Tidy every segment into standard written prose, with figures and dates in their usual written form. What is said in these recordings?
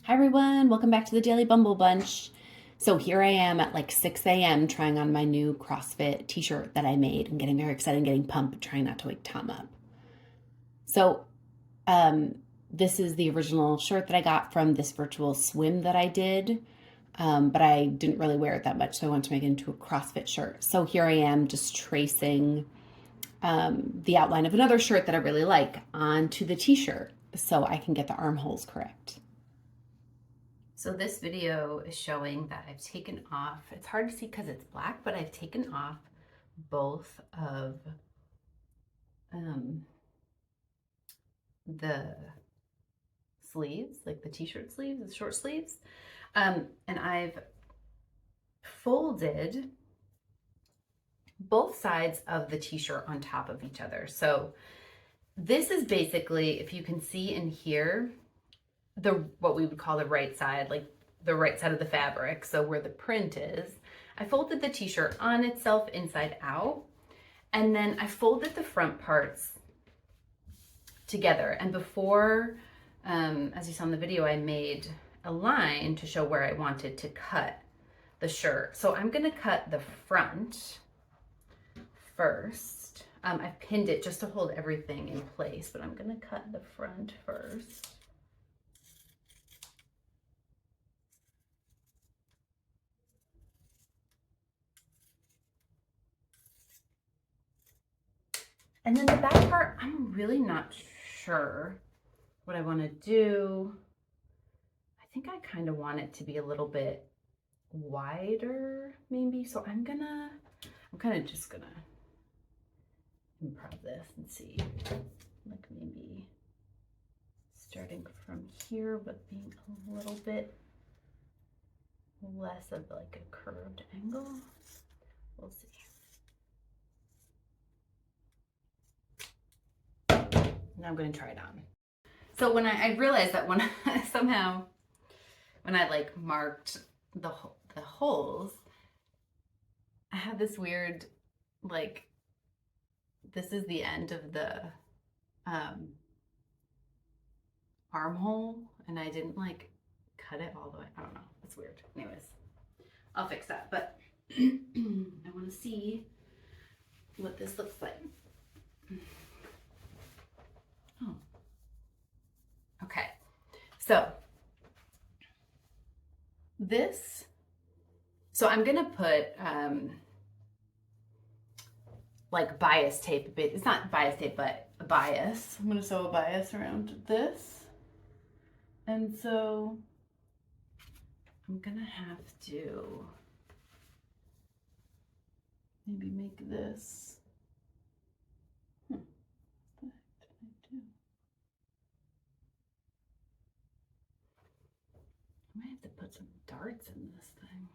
Hi everyone, welcome back to the Daily Bumble Bunch. So here I am at like 6 a.m. trying on my new CrossFit t-shirt that I made and getting very excited and getting pumped, trying not to wake Tom up. So um, this is the original shirt that I got from this virtual swim that I did, but I didn't really wear it that much, so I wanted to make it into a CrossFit shirt. So here I am just tracing the outline of another shirt that I really like onto the t-shirt so I can get the armholes correct. So this video is showing that I've taken off, it's hard to see because it's black, but I've taken off both of the sleeves, like the t-shirt sleeves, the short sleeves, and I've folded both sides of the t-shirt on top of each other. So this is basically, if you can see in here, what we would call the right side, like the right side of the fabric, so where the print is. I folded the t-shirt on itself inside out, and then I folded the front parts together. And before, as you saw in the video, I made a line to show where I wanted to cut the shirt. So I'm gonna cut the front first. I've pinned it just to hold everything in place, but I'm gonna cut the front first. And then the back part, I'm really not sure what I want to do. I think I kind of want it to be a little bit wider, maybe. So I'm kind of just gonna improv this and see, like maybe starting from here, but being a little bit less of like a curved angle. We'll see. Now I'm going to try it on. So when I realized that when somehow when I like marked the holes, I have this weird, like, this is the end of the armhole, and I didn't like cut it all the way. I don't know. It's weird. Anyways, I'll fix that. But I want to see what this looks like. Oh. Okay. So I'm gonna put like bias tape. It's not bias tape, but a bias. I'm gonna sew a bias around this. And so I'm gonna have to maybe make this. What the heck did I do? I might have to put some darts in this thing.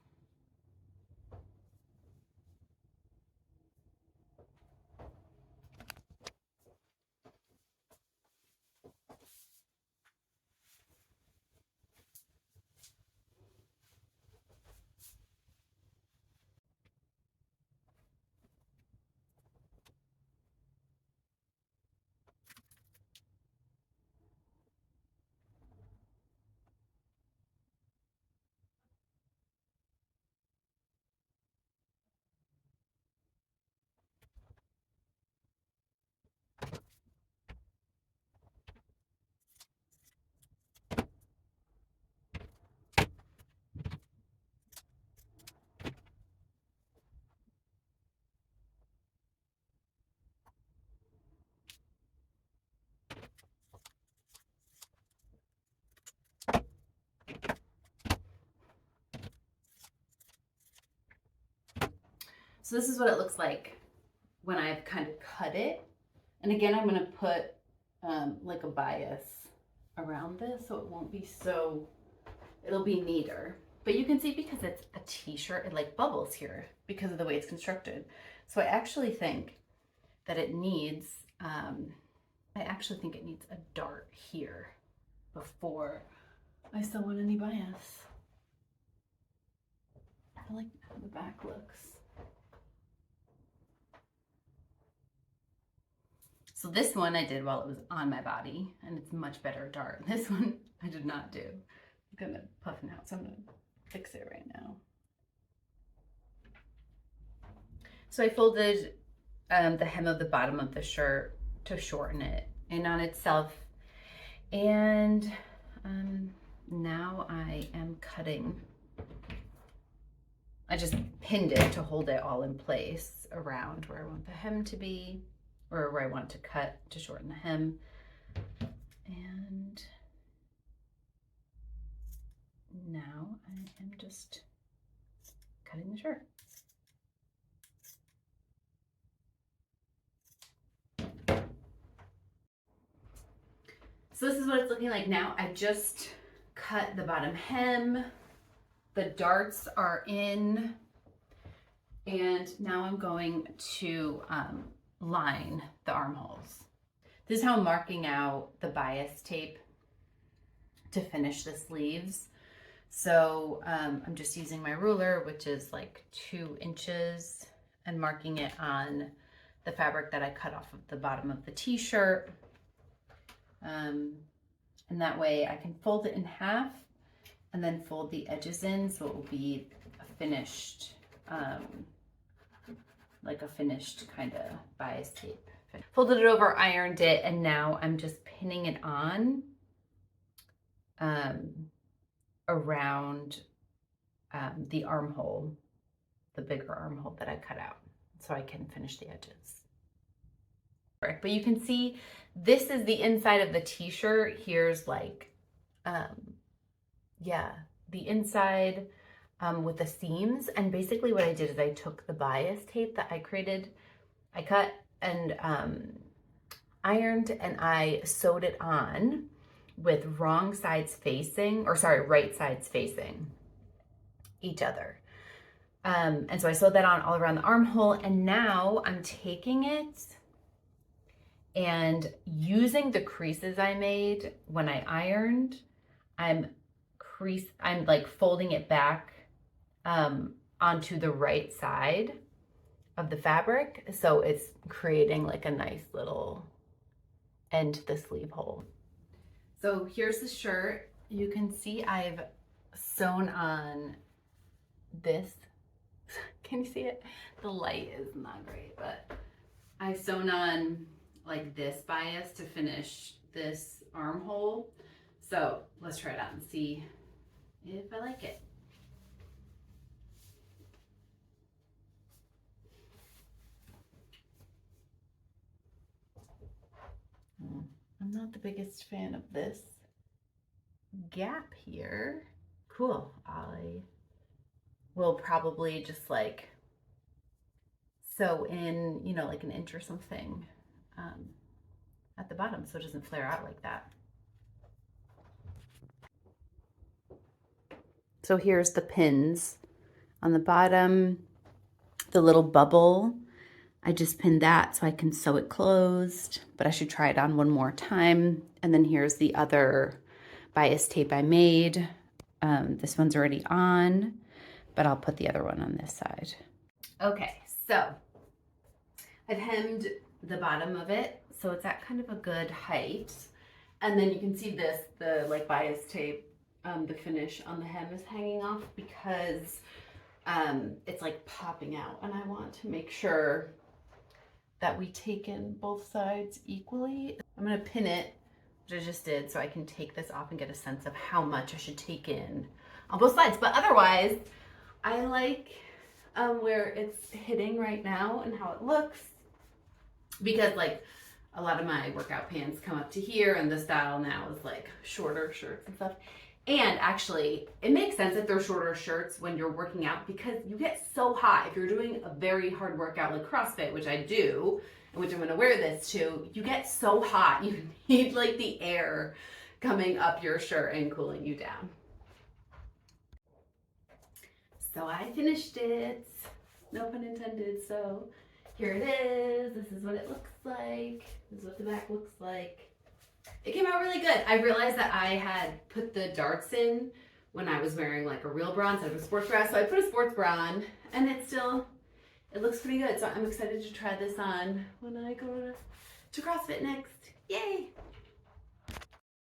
So this is what it looks like when I've kind of cut it. And again, I'm gonna put like a bias around this so it won't be so, it'll be neater. But you can see because it's a t-shirt, it like bubbles here because of the way it's constructed. So I actually think that it needs, I actually think it needs a dart here before I sew on any bias. I like how the back looks. So this one I did while it was on my body, and it's much better dart. This one I did not do. gonna puff now, so I'm gonna fix it right now. So I folded the hem of the bottom of the shirt to shorten it in on itself. And now I am cutting. I just pinned it to hold it all in place around where I want the hem to be, or where I want to cut to shorten the hem. And now I am just cutting the shirt. So this is what it's looking like now. I just cut the bottom hem. The darts are in. And now I'm going to line the armholes. This is how I'm marking out the bias tape to finish the sleeves. So I'm just using my ruler, which is like 2 inches, and marking it on the fabric that I cut off of the bottom of the t-shirt. And that way I can fold it in half and then fold the edges in, so it will be a finished, like a finished kind of bias tape. Folded it over, ironed it, and now I'm just pinning it on around the armhole, the bigger armhole that I cut out, so I can finish the edges. But you can see this is the inside of the t-shirt. Here's like, yeah, the inside with the seams. And basically what I did is I took the bias tape that I created, I cut and ironed, and I sewed it on with right sides facing each other. And so I sewed that on all around the armhole, and now I'm taking it and using the creases I made when I ironed, I'm like folding it back onto the right side of the fabric. So it's creating like a nice little end to the sleeve hole. So here's the shirt. You can see I've sewn on this. Can you see it? The light is not great, but I've sewn on like this bias to finish this armhole. So let's try it out and see if I like it. I'm not the biggest fan of this gap here. Cool. I will probably just like sew in, you know, like an inch or something at the bottom so it doesn't flare out like that. So here's the pins on the bottom, the little bubble. I just pinned that so I can sew it closed, but I should try it on one more time. And then here's the other bias tape I made. This one's already on, but I'll put the other one on this side. Okay, so I've hemmed the bottom of it, so it's at kind of a good height. And then you can see this, the like bias tape, the finish on the hem is hanging off because it's like popping out, and I want to make sure that we take in both sides equally. I'm gonna pin it, which I just did, so I can take this off and get a sense of how much I should take in on both sides. But otherwise, I like where it's hitting right now and how it looks, because like a lot of my workout pants come up to here, and the style now is like shorter shirts and stuff. And actually, it makes sense if they're shorter shirts when you're working out, because you get so hot. If you're doing a very hard workout like CrossFit, which I do, and which I'm gonna wear this to, you get so hot. You need like the air coming up your shirt and cooling you down. So I finished it, no pun intended. So here it is. This is what it looks like. This is what the back looks like. It came out really good. I realized that I had put the darts in when I was wearing like a real bra instead of a sports bra. So I put a sports bra on, and it looks pretty good. So I'm excited to try this on when I go to CrossFit next. Yay!